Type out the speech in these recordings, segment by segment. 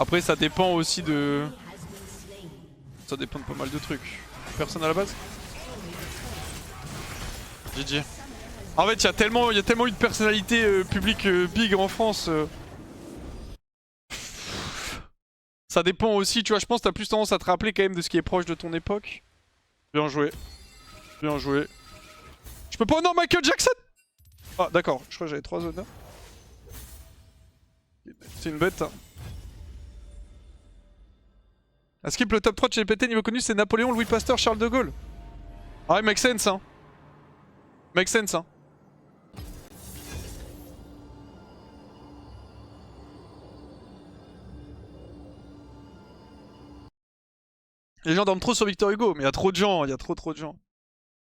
Après ça dépend aussi de... Ça dépend de pas mal de trucs. Personne à la base? GG. En fait, il y a tellement eu de personnalités publiques big en France. Ça dépend aussi, tu vois, je pense que t'as plus tendance à te rappeler quand même de ce qui est proche de ton époque. Bien joué. Bien joué. Je peux pas honor Michael Jackson? Ah d'accord, je crois que j'avais 3 honneurs. C'est une bête. Hein. À skip le top 3 de chez PT niveau connu, c'est Napoléon, Louis Pasteur, Charles de Gaulle. Ah ouais, make sense hein. Make sense hein. Les gens dorment trop sur Victor Hugo, mais il y a trop de gens, il y a trop de gens.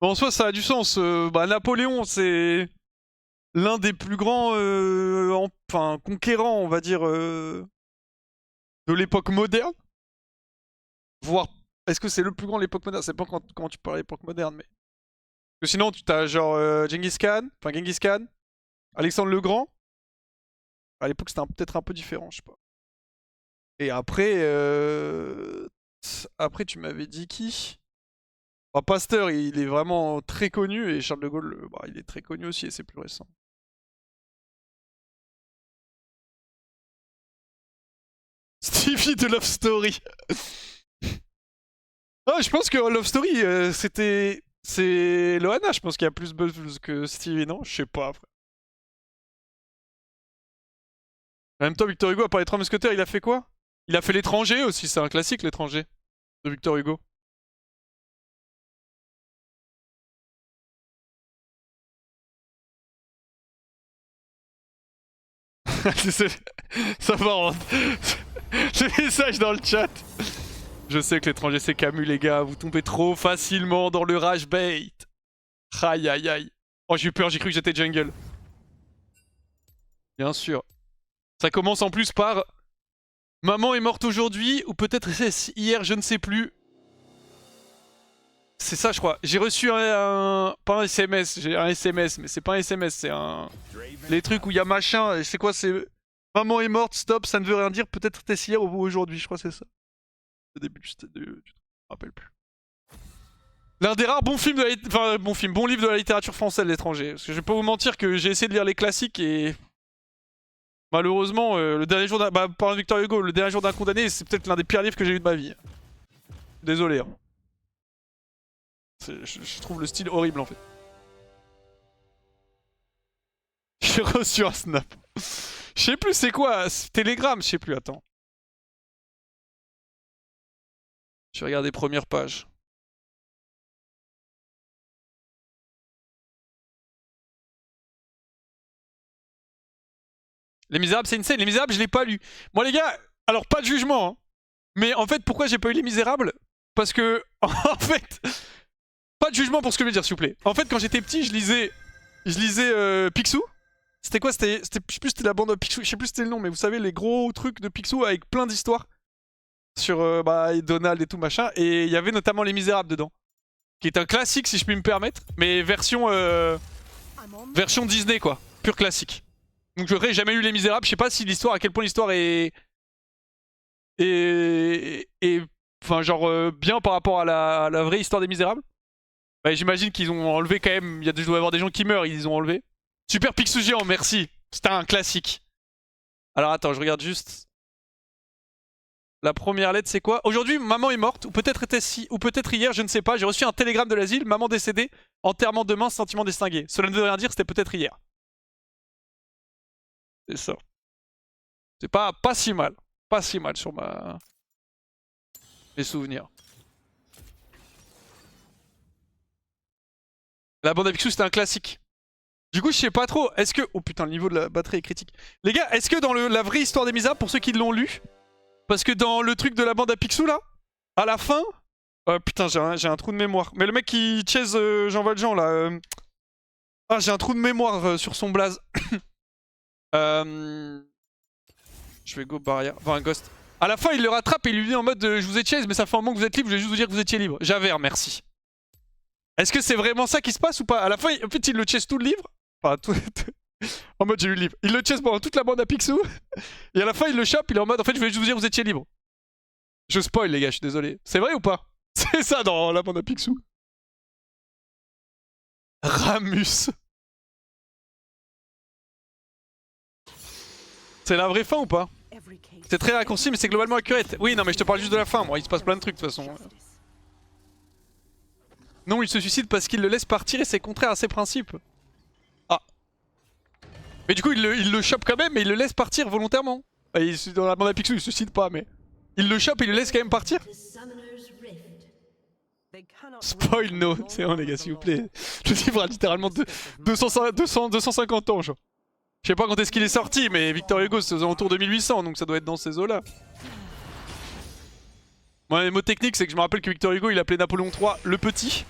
Bon, en soi, ça a du sens. Napoléon, c'est l'un des plus grands enfin, conquérants, on va dire, de l'époque moderne. Voire, est-ce que c'est le plus grand de l'époque moderne? C'est pas comment tu parles de l'époque moderne, mais... Parce que sinon, tu as genre Genghis Khan, Alexandre le Grand. À l'époque, c'était peut-être un peu différent, je sais pas. Et après, après tu m'avais dit qui? Bah, Pasteur, il est vraiment très connu, et Charles de Gaulle, bah, il est très connu aussi, et c'est plus récent. Stevie de Love Story. Ah, je pense que Love Story, c'est Loana, je pense qu'il y a plus buzz que Stevie, non? Je sais pas, après. En même temps, Victor Hugo, à part les Trois Mousquetaires, il a fait quoi? Il a fait L'étranger aussi, c'est un classique, L'étranger, de Victor Hugo. Ça va, le message dans le chat. Je sais que L'étranger c'est Camus, les gars, vous tombez trop facilement dans le rage bait. Aïe aïe aïe. Oh, j'ai eu peur, j'ai cru que j'étais jungle. Bien sûr. Ça commence en plus par maman est morte aujourd'hui, ou peut-être hier, je ne sais plus. C'est ça, je crois. J'ai reçu pas un SMS, j'ai un SMS, mais c'est pas un SMS, c'est un... Les trucs où il y a machin, c'est quoi, c'est... Maman est morte, stop, ça ne veut rien dire, peut-être c'était hier ou aujourd'hui, je crois que c'est ça. Le début je me rappelle plus. L'un des rares bons films de la... Enfin, bon livre de la littérature française, L'étranger. Parce que je vais pas vous mentir que j'ai essayé de lire les classiques et... Malheureusement, le dernier jour d'un... Bah, par Victor Hugo, le dernier jour d'un condamné, c'est peut-être l'un des pires livres que j'ai lu de ma vie. Désolé. Hein. Je trouve le style horrible en fait. J'ai reçu un snap. Je sais plus c'est quoi, Telegram, je sais plus, attends. Je vais regarder première page. Les Misérables, c'est insane. Les Misérables, je l'ai pas lu. Moi les gars, alors pas de jugement, hein. Mais en fait, pourquoi j'ai pas eu Les Misérables? Parce que, en fait, pas de jugement pour ce que je veux dire, s'il vous plaît. En fait, quand j'étais petit, je lisais Picsou. C'était quoi? Je sais plus c'était la bande de Picsou, je sais plus c'était le nom, mais vous savez, les gros trucs de Picsou avec plein d'histoires. Sur Donald et tout machin. Et il y avait notamment Les Misérables dedans. Qui est un classique, si je puis me permettre. Mais version Disney, quoi. Pur classique. Donc j'aurais jamais lu Les Misérables. Je sais pas si l'histoire, à quel point l'histoire est... Enfin, genre, bien par rapport à la vraie histoire des Misérables. Bah, j'imagine qu'ils ont enlevé quand même. Il doit y avoir des gens qui meurent, ils ont enlevé. Super Picsou géant, merci. C'était un classique. Alors attends, je regarde juste. La première lettre, c'est quoi? Aujourd'hui, maman est morte, ou peut-être hier, je ne sais pas. J'ai reçu un télégramme de l'asile, maman décédée, enterrement demain, sentiment distingué. Cela ne veut rien dire, c'était peut-être hier. C'est ça. C'est pas si mal. Pas si mal sur mes souvenirs. La bande à Picsou, c'était un classique. Du coup, je sais pas trop. Est-ce que... Oh putain, le niveau de la batterie est critique. Les gars, est-ce que dans la vraie histoire des Misérables, pour ceux qui l'ont lu, parce que dans le truc de la bande à Picsou, là, à la fin... putain, j'ai un trou de mémoire. Mais le mec qui chase Jean Valjean, là... Ah, j'ai un trou de mémoire sur son blaze. Je vais go barrière. Enfin, un ghost. À la fin, il le rattrape et il lui dit en mode je vous ai chase, mais ça fait un moment que vous êtes libre, je vais juste vous dire que vous étiez libre. Javert, merci. Est-ce que c'est vraiment ça qui se passe ou pas? À la fin, en fait, il le chase tout le livre. Enfin, tout... En mode j'ai eu le livre. Il le chase pendant toute la bande à Picsou. Et à la fin il le chope, il est en mode en fait je voulais juste vous dire vous étiez libre. Je spoil les gars, je suis désolé. C'est vrai ou pas? C'est ça dans la bande à Picsou. Ramus. C'est la vraie fin ou pas? C'est très raccourci mais c'est globalement accurate. Oui non mais je te parle juste de la fin moi, il se passe plein de trucs de toute façon. Non il se suicide parce qu'il le laisse partir et c'est contraire à ses principes. Ah. Mais du coup il le chope quand même mais il le laisse partir volontairement. Dans la bande à Picsou il se suicide pas mais... Il le chope et il le laisse quand même partir. Spoil no, c'est bon les gars s'il vous plaît. Le livre a littéralement 250 ans genre. Je sais pas quand est-ce qu'il est sorti mais Victor Hugo c'est aux alentours de 1800 donc ça doit être dans ces eaux là. Moi les mots techniques c'est que je me rappelle que Victor Hugo il appelait Napoléon III le petit.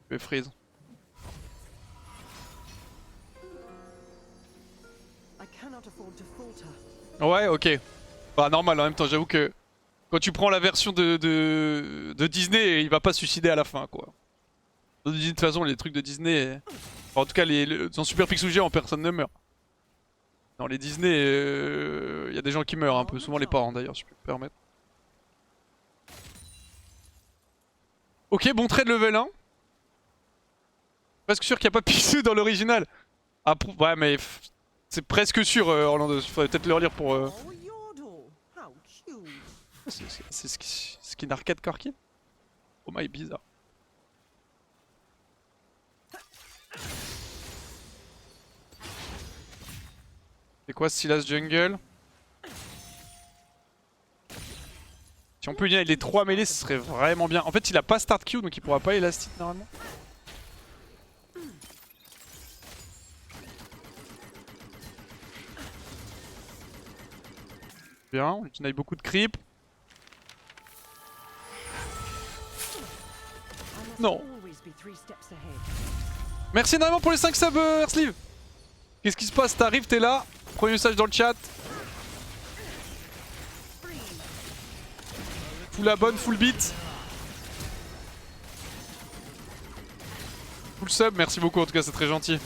Je vais freeze. Ouais ok. Bah normal en même temps j'avoue que quand tu prends la version de Disney il va pas se suicider à la fin quoi. De toute façon les trucs de Disney, enfin, en tout cas dans Super Picsou Géant personne ne meurt. Dans les Disney y a des gens qui meurent un peu, souvent les parents d'ailleurs si je peux me permettre. Ok bon trade level 1. Presque sûr qu'il n'y a pas Picsou dans l'original. Ah ouais mais c'est presque sûr Orlando, il faudrait peut-être le relire pour... C'est skin arcade Corki. Oh my bizarre. C'est quoi Silas Jungle? Si on peut unir les 3 mêlées ce serait vraiment bien. En fait il a pas start Q donc il pourra pas élastique normalement. Bien, on utilise beaucoup de creep. Non. Merci énormément pour les 5 subs Earthsleeve. Qu'est-ce qui se passe? T'arrives, t'es là. Premier message dans le chat. Full la bonne, full beat. Full sub, merci beaucoup en tout cas, c'est très gentil.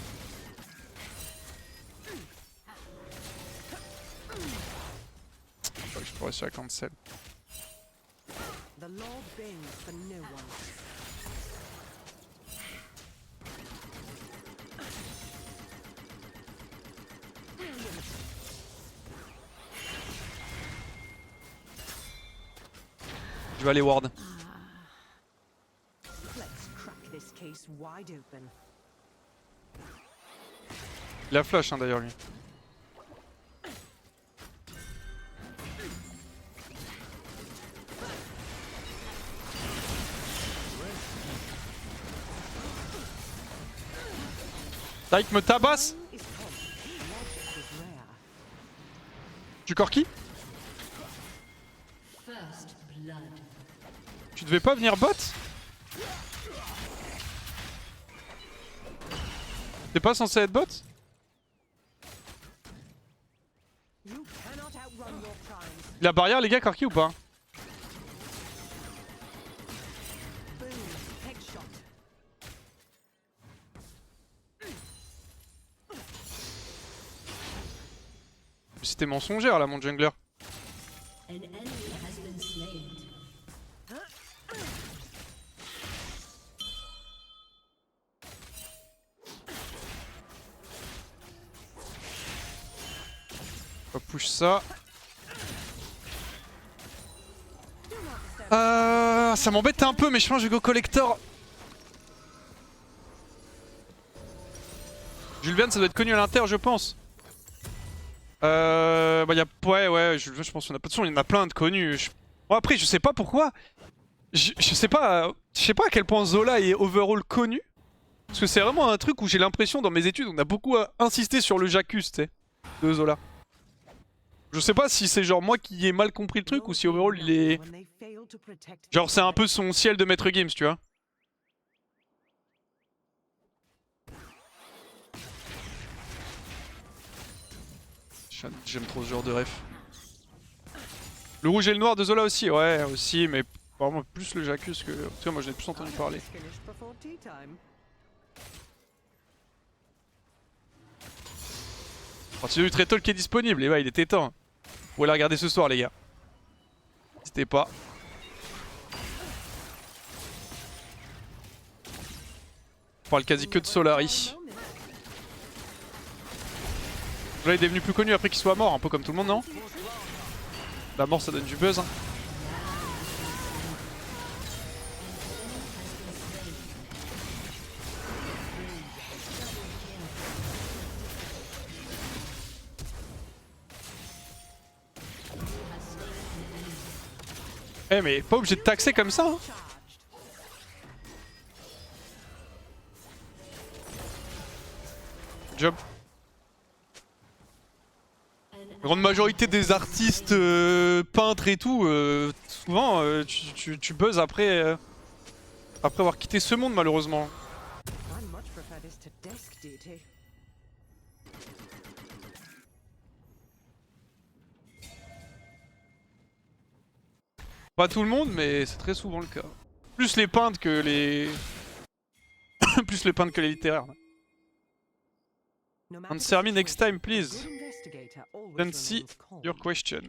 Je pourrais réussir à cancel. Je vais aller ward. Il a flash hein, d'ailleurs lui. Tyke me tabasse. Tu Corki? Tu devais pas venir bot? T'es pas censé être bot? Il a barrière les gars Corki ou pas? C'était mensongère là mon jungler. On va push ça. Ça m'embête un peu mais je pense que je vais go collector. Jules Verne ça doit être connu à l'inter je pense. Bah y a... Ouais je pense qu'il y en a pas de son, il y en a plein de connus. Bon après je sais pas pourquoi. Je sais pas à quel point Zola est overall connu. Parce que c'est vraiment un truc où j'ai l'impression dans mes études on a beaucoup insisté sur le Jacus tu sais, de Zola. Je sais pas si c'est genre moi qui ai mal compris le truc ou si overall il est... Genre c'est un peu son ciel de Maître Games tu vois. J'aime trop ce genre de ref. Le rouge et le noir de Zola aussi, ouais, aussi, mais vraiment plus le Jacques que. Tu vois, moi j'en ai plus entendu parler. Continuez du Trétol qui est disponible, et ouais, il était temps. Vous pouvez la regarder ce soir, les gars. N'hésitez pas. On parle quasi que de Solari. Là, il est devenu plus connu après qu'il soit mort, un peu comme tout le monde, non? La mort, ça donne du buzz. Hein. Eh mais pas obligé de taxer comme ça. Hein. Job. La grande majorité des artistes, peintres et tout, souvent tu buzzes après, après avoir quitté ce monde malheureusement. Pas tout le monde, mais c'est très souvent le cas. Plus les peintres que les... Plus les peintres que les littéraires. Answer me next time, please. Don't see your question.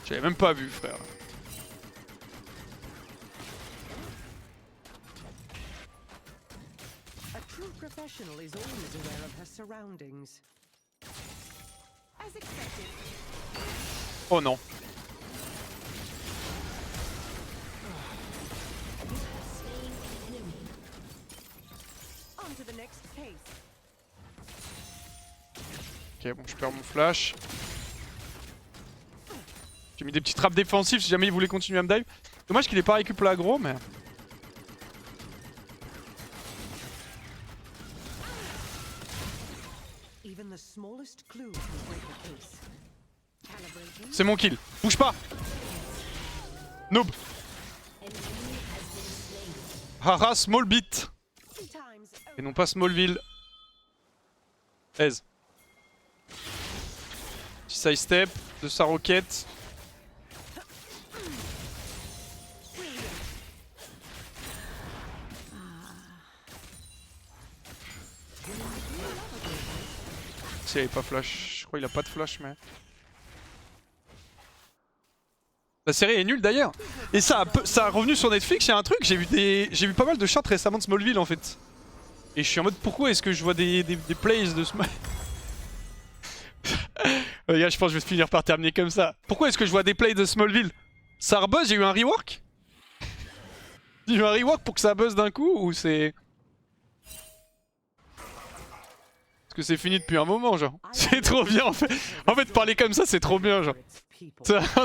J'avais même pas vu, frère. Oh non. Ok, bon, je perds mon flash. J'ai mis des petites trappes défensives si jamais il voulait continuer à me dive. Dommage qu'il ait pas récup l'aggro, mais... C'est mon kill. Bouge pas. Noob. Haha, small bit. Et non pas Smallville. Aise. Petit side step de sa roquette. Si il avait pas flash, je crois qu'il a pas de flash mais... La série est nulle d'ailleurs. Et ça a revenu sur Netflix, il y a un truc, j'ai vu pas mal de charts récemment de Smallville en fait. Et je suis en mode pourquoi est-ce que je vois des plays de Smallville. Regarde, je pense que je vais finir par terminer comme ça. Pourquoi est-ce que je vois des plays de Smallville? Ça rebuzz, j'ai eu un rework? J'ai eu un rework pour que ça buzz d'un coup ou c'est... Parce que c'est fini depuis un moment genre. C'est trop bien en fait. En fait parler comme ça c'est trop bien genre.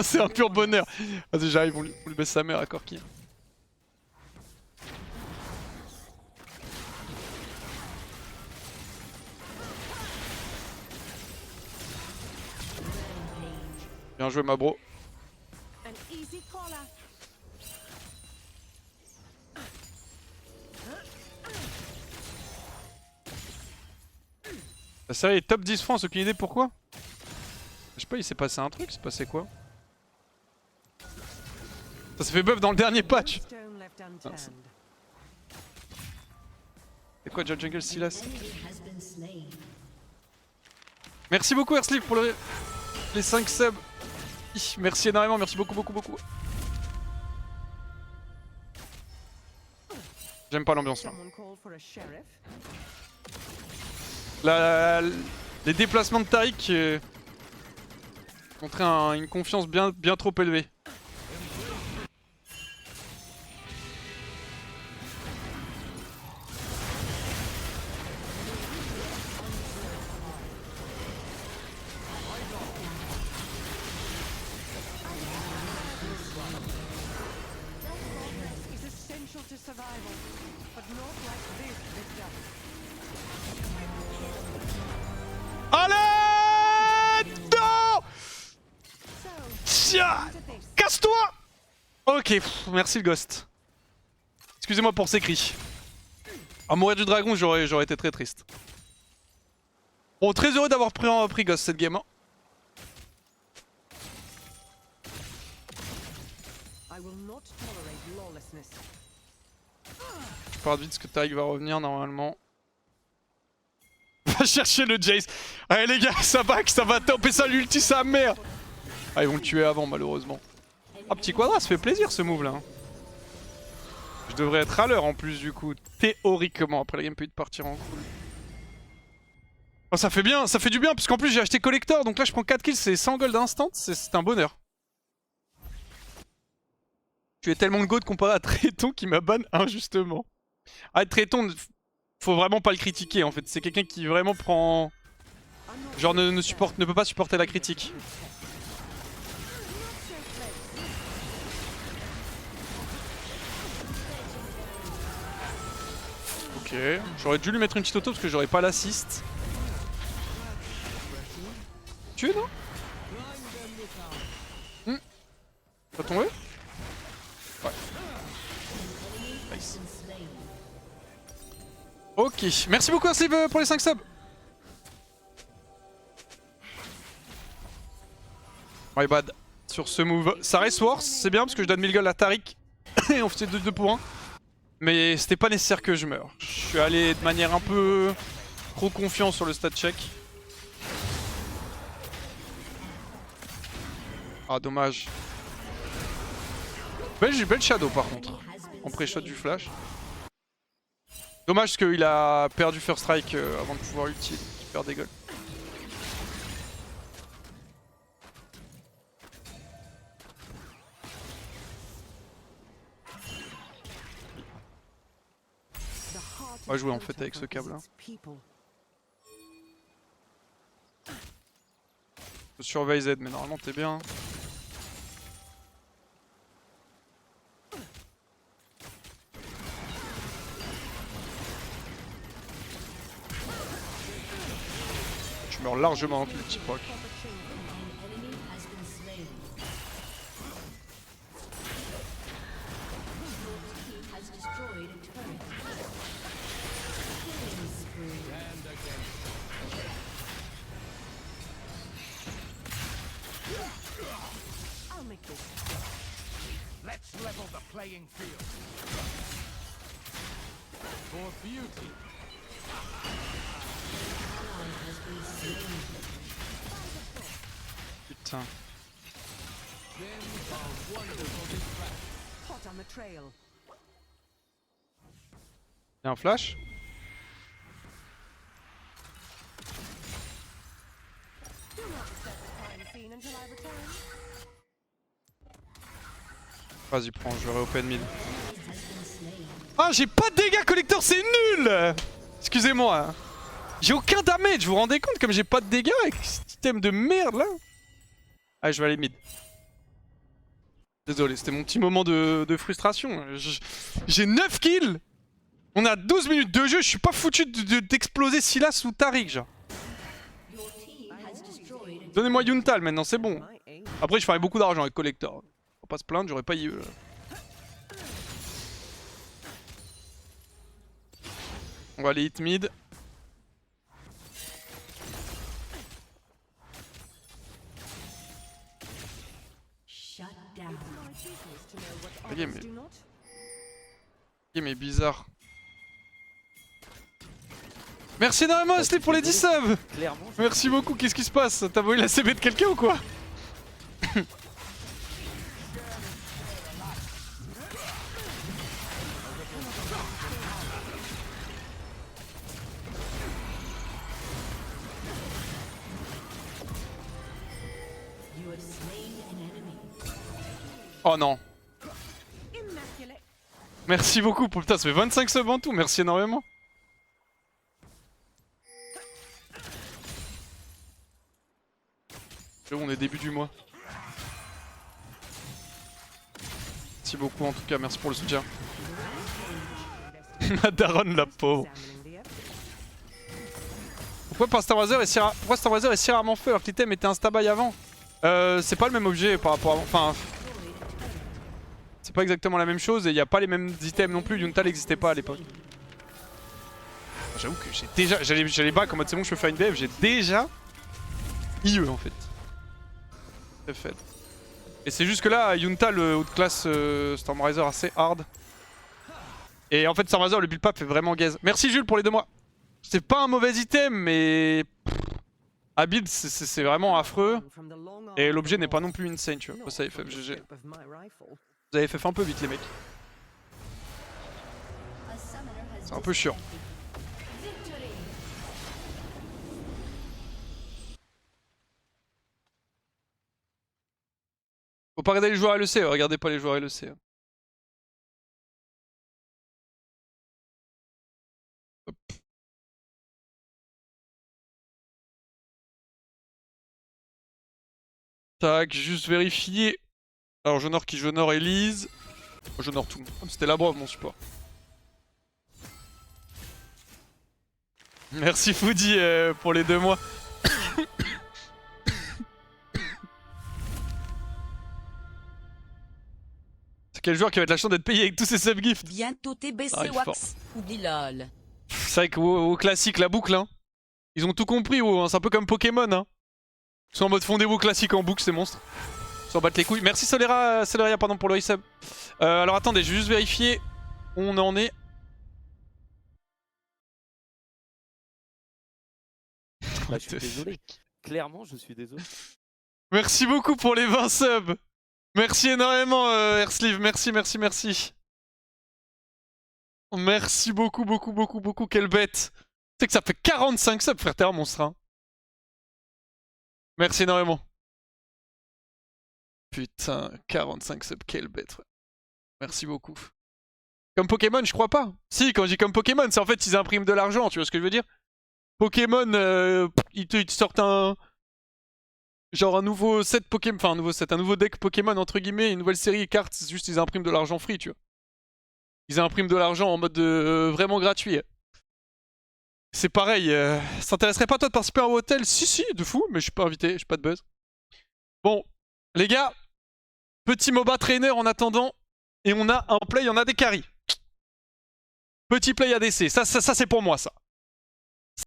C'est un pur bonheur. Vas-y j'arrive, on lui baisse sa mère à Corki. Bien joué ma bro. La série est top 10 France, aucune idée pourquoi? Je sais pas, il s'est passé un truc, il s'est passé quoi? Ça s'est fait buff dans le dernier patch. Ah, c'est quoi Judge Jungle Silas? Merci beaucoup Earthsleeve pour les 5 subs. Merci énormément, merci beaucoup. J'aime pas l'ambiance là. Les déplacements de Tariq montraient une confiance bien trop élevée. Allez! Non! Tiens! Casse-toi! Ok, merci le ghost. Excusez-moi pour ces cris. À mourir du dragon, j'aurais été très triste. Bon, très heureux d'avoir pris Ghost cette game. Hein. Je pars vite parce que Tarik va revenir normalement. Va chercher le Jace. Allez les gars, ça va top et ça l'ulti sa mère. Ah ils vont le tuer avant malheureusement. Ah petit quadra, ça fait plaisir ce move là. Je devrais être à l'heure en plus du coup, théoriquement. Après la game peut de partir en cool. Oh, ça fait bien, ça fait du bien puisqu'en plus j'ai acheté collector. Donc là je prends 4 kills, c'est 100 gold instant, c'est un bonheur. Tu es tellement de gold comparé à Tréton qui m'a ban injustement. Ah Tréton, faut vraiment pas le critiquer en fait. C'est quelqu'un qui vraiment prend... Genre ne peut pas supporter la critique. Ok, j'aurais dû lui mettre une petite auto parce que j'aurais pas l'assist. Tu es non? T'as tombé? Ouais. Nice. Ok, merci beaucoup Slip pour les 5 subs. My bad. Sur ce move. Ça reste worse, c'est bien parce que je donne 1000 gold à Tarik. Et on fait 2 pour 1. Mais c'était pas nécessaire que je meure. Je suis allé de manière un peu trop confiant sur le stat check. Ah dommage. Belle shadow par contre. En pré-shot du flash. Dommage parce qu'il a perdu first strike avant de pouvoir ulti. Il perd des goals. On va jouer en fait avec ce câble là. Je surveille Z mais normalement t'es bien. Je meurs largement avec le petit proc. Let's level the playing field. For beauty. Putain. Y'a un flash? Vas-y prends, je vais open mid. Ah j'ai pas de dégâts collector, c'est nul. Excusez-moi. J'ai aucun damage, vous vous rendez compte comme j'ai pas de dégâts avec ce item de merde là. Ah je vais aller mid. Désolé, c'était mon petit moment de frustration. J'ai 9 kills. On a 12 minutes de jeu, je suis pas foutu d'exploser Sylas ou Tarik genre. Donnez-moi Yuntal maintenant, c'est bon. Après je ferai beaucoup d'argent avec collector. Faut pas se plaindre, j'aurais pas eu... On va aller hit mid. La game est bizarre. Merci énormément Slip pour les 10 subs. Merci beaucoup, qu'est-ce qui se passe? T'as volé la CB de quelqu'un ou quoi? Oh non. Merci beaucoup, putain ça fait 25 subs en tout, merci énormément. On est début du mois. Merci beaucoup en tout cas, merci pour le soutien. Ma daronne la pauvre. Pourquoi Star Wars est si rarement fait alors que l'item était un stabaille avant? C'est pas le même objet par rapport à... Enfin... C'est pas exactement la même chose et il n'y a pas les mêmes items non plus. Yuntal n'existait pas à l'époque. J'avoue que j'ai déjà... J'allais back en mode c'est bon je peux faire une BF, j'ai déjà IE en fait. C'est fait. Et c'est juste que là, Yuntal outclass Stormriser assez hard. Et en fait Stormriser le build up fait vraiment gaze. Merci Jules pour les 2 mois. C'est pas un mauvais item mais... à build c'est vraiment affreux. Et l'objet n'est pas non plus insane tu vois. Ça FFGG. Vous avez FF un peu vite les mecs. C'est un peu chiant. Faut pas regarder les joueurs LEC, regardez pas les joueurs LEC. Hop. Tac, juste vérifier. Alors j'honore qui? J'honore Elise. J'honore tout le monde. C'était la brave mon support. Merci Foodie pour les 2 mois. C'est quel joueur qui va être la chance d'être payé avec tous ces subgifts? Bientôt TBC Ah, il est Wax ou Bilal. C'est vrai que WoW classique, la boucle, hein. Ils ont tout compris, WoW, hein. C'est un peu comme Pokémon, hein. Ils sont en mode fondé WoW classique en boucle, ces monstres. Ils s'en battent les couilles. Merci Soleria, pardon, pour le resub. Alors attendez, je vais juste vérifier où on en est. Bah, je suis désolé. Clairement, je suis désolé. Merci beaucoup pour les 20 subs. Merci énormément, Airsleeve. Merci. Merci beaucoup. Quelle bête. Tu sais que ça fait 45 subs, frère. T'es un monstre, hein. Merci énormément. Putain, 45 subs. Quelle bête, frère. Merci beaucoup. Comme Pokémon, je crois pas. Si, quand je dis comme Pokémon, c'est en fait ils impriment de l'argent. Tu vois ce que je veux dire? Pokémon, ils te sortent un... genre un nouveau set Pokémon, enfin un nouveau deck Pokémon entre guillemets, une nouvelle série de cartes, c'est juste ils impriment de l'argent free, tu vois. Ils impriment de l'argent en mode vraiment gratuit. C'est pareil, ça t'intéresserait pas toi de participer à un hôtel? Si, de fou, mais je suis pas invité, j'ai pas de buzz. Bon, les gars, petit MOBA trainer en attendant, et on a un play, on a des carries. Petit play ADC, ça c'est pour moi ça.